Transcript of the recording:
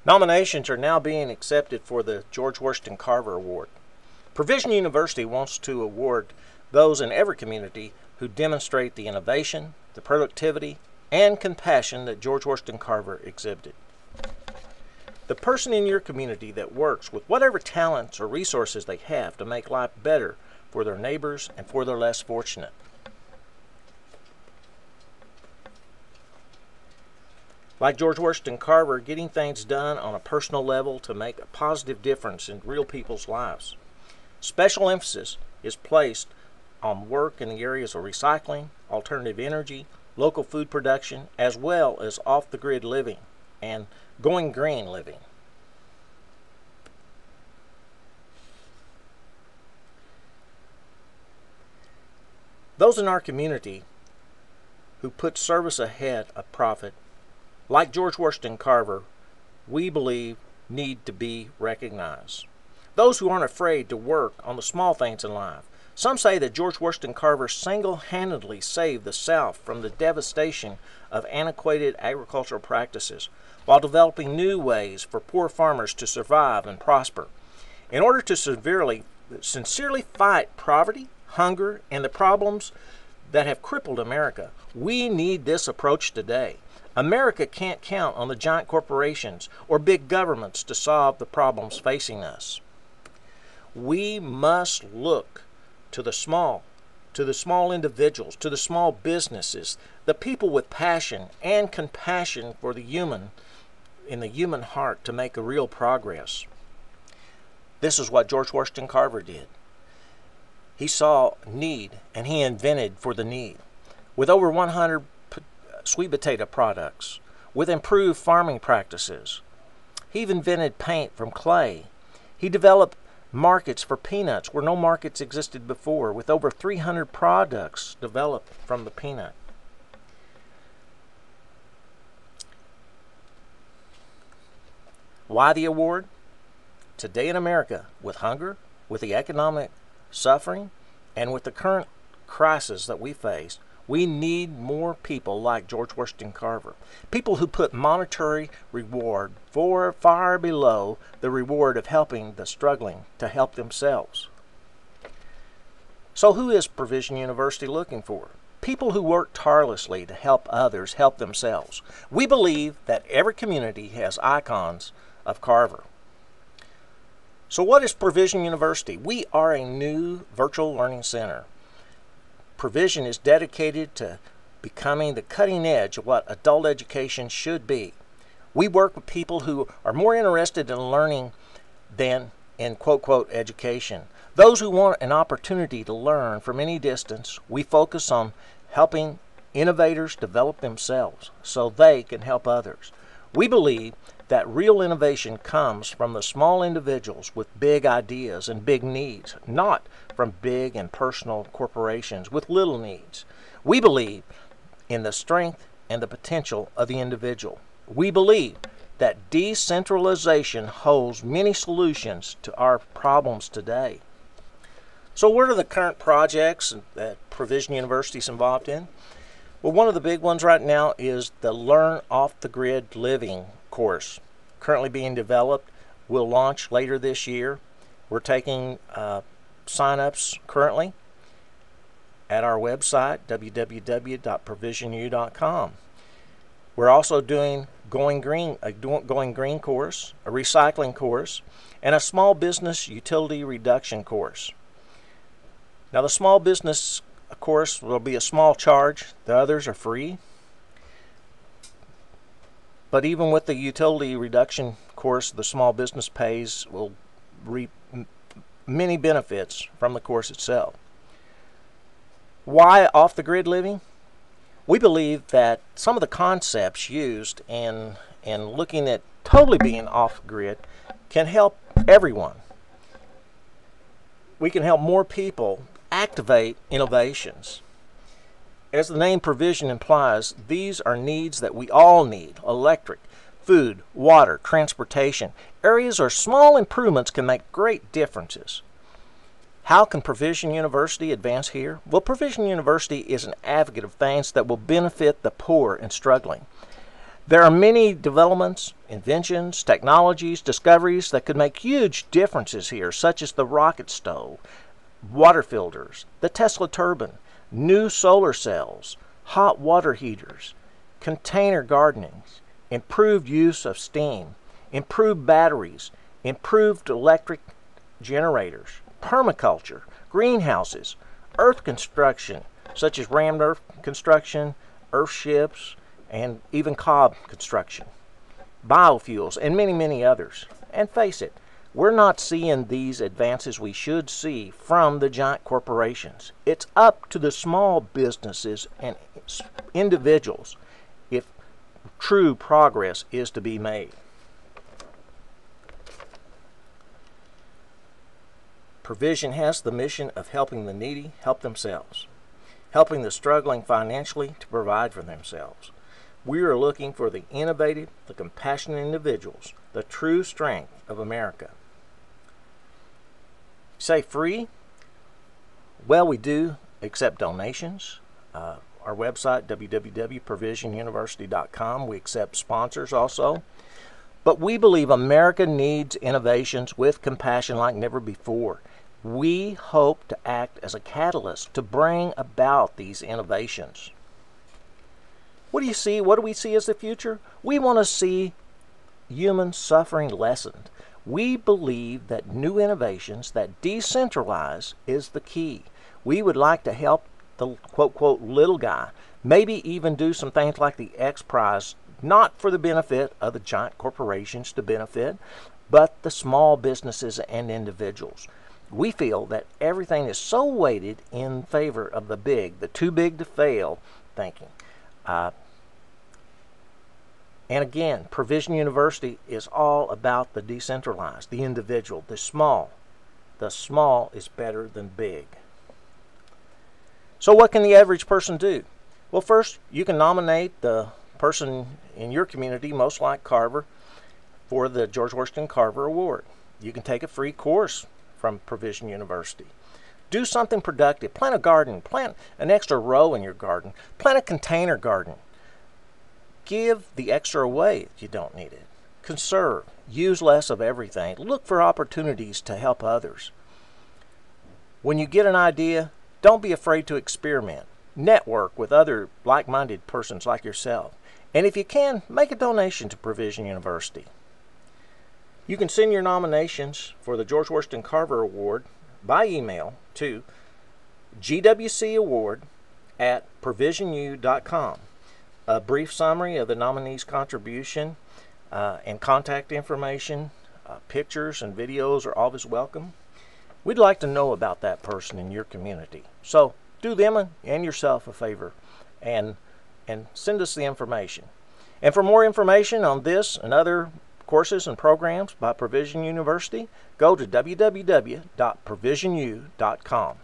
Nominations are now being accepted for the George Washington Carver Award. Provision University wants to award those in every community who demonstrate the innovation, the productivity, and compassion that George Washington Carver exhibited. The person in your community that works with whatever talents or resources they have to make life better for their neighbors and for their less fortunate. Like George Washington Carver, getting things done on a personal level to make a positive difference in real people's lives. Special emphasis is placed on work in the areas of recycling, alternative energy, local food production, as well as off-the-grid living and going green living. Those in our community who put service ahead of profit, like George Washington Carver, we believe need to be recognized. Those who aren't afraid to work on the small things in life. Some say that George Washington Carver single-handedly saved the South from the devastation of antiquated agricultural practices while developing new ways for poor farmers to survive and prosper. In order to sincerely fight poverty, hunger, and the problems that have crippled America, we need this approach today. America can't count on the giant corporations or big governments to solve the problems facing us. We must look to the small individuals, to the small businesses, the people with passion and compassion for the human, in the human heart to make a real progress. This is what George Washington Carver did. He saw need and he invented for the need. With over 100 sweet potato products, with improved farming practices. He invented paint from clay. He developed markets for peanuts where no markets existed before, with over 300 products developed from the peanut. Why the award? Today in America, with hunger, with the economic suffering, and with the current crisis that we face, we need more people like George Washington Carver. People who put monetary reward far below the reward of helping the struggling to help themselves. So who is Provision University looking for? People who work tirelessly to help others help themselves. We believe that every community has icons of Carver. So what is Provision University? We are a new virtual learning center. Provision is dedicated to becoming the cutting edge of what adult education should be. We work with people who are more interested in learning than in quote education. Those who want an opportunity to learn from any distance. We focus on helping innovators develop themselves so they can help others. We believe that real innovation comes from the small individuals with big ideas and big needs, not from big and personal corporations with little needs. We believe in the strength and the potential of the individual. We believe that decentralization holds many solutions to our problems today. So what are the current projects that Provision University is involved in? Well, one of the big ones right now is the Learn Off the Grid Living course, currently being developed. Will launch later this year. We're taking sign-ups currently at our website, www.provisionu.com. We're also doing Going Green course, a recycling course, and a small business utility reduction course. Now, the small business course will be a small charge. The others are free. But even with the utility reduction course, the small business pays will reap many benefits from the course itself. Why off-the-grid living? We believe that some of the concepts used in looking at totally being off-grid can help everyone. We can help more people activate innovations. As the name Provision implies, these are needs that we all need: electric, food, water, transportation. Areas where small improvements can make great differences. How can Provision University advance here? Well, Provision University is an advocate of things that will benefit the poor and struggling. There are many developments, inventions, technologies, discoveries that could make huge differences here, such as the rocket stove, water filters, the Tesla turbine, new solar cells, hot water heaters, container gardening, improved use of steam, improved batteries, improved electric generators, permaculture, greenhouses, earth construction, such as rammed earth construction, earth ships, and even cob construction, biofuels, and many, many others. And face it, we're not seeing these advances we should see from the giant corporations. It's up to the small businesses and individuals if true progress is to be made. Provision has the mission of helping the needy help themselves, helping the struggling financially to provide for themselves. We are looking for the innovative, the compassionate individuals, the true strength of America. Say free? Well, we do accept donations. Our website, www.provisionuniversity.com. We accept sponsors also. But we believe America needs innovations with compassion like never before. We hope to act as a catalyst to bring about these innovations. What do you see? What do we see as the future? We want to see human suffering lessened. We believe that new innovations that decentralize is the key. We would like to help the quote little guy, maybe even do some things like the X Prize, not for the benefit of the giant corporations to benefit, but the small businesses and individuals. We feel that everything is so weighted in favor of the big, the too big to fail thinking. And again, Provision University is all about the decentralized, the individual, the small. The small is better than big. So what can the average person do? Well, first, you can nominate the person in your community, most like Carver, for the George Washington Carver Award. You can take a free course from Provision University. Do something productive. Plant a garden. Plant an extra row in your garden. Plant a container garden. Give the extra away if you don't need it. Conserve. Use less of everything. Look for opportunities to help others. When you get an idea, don't be afraid to experiment. Network with other like-minded persons like yourself. And if you can, make a donation to Provision University. You can send your nominations for the George Washington Carver Award by email to gwcaward@provisionu.com. A brief summary of the nominee's contribution and contact information, pictures and videos are always welcome. We'd like to know about that person in your community. So do them and yourself a favor and send us the information. And for more information on this and other courses and programs by Provision University, go to www.provisionu.com.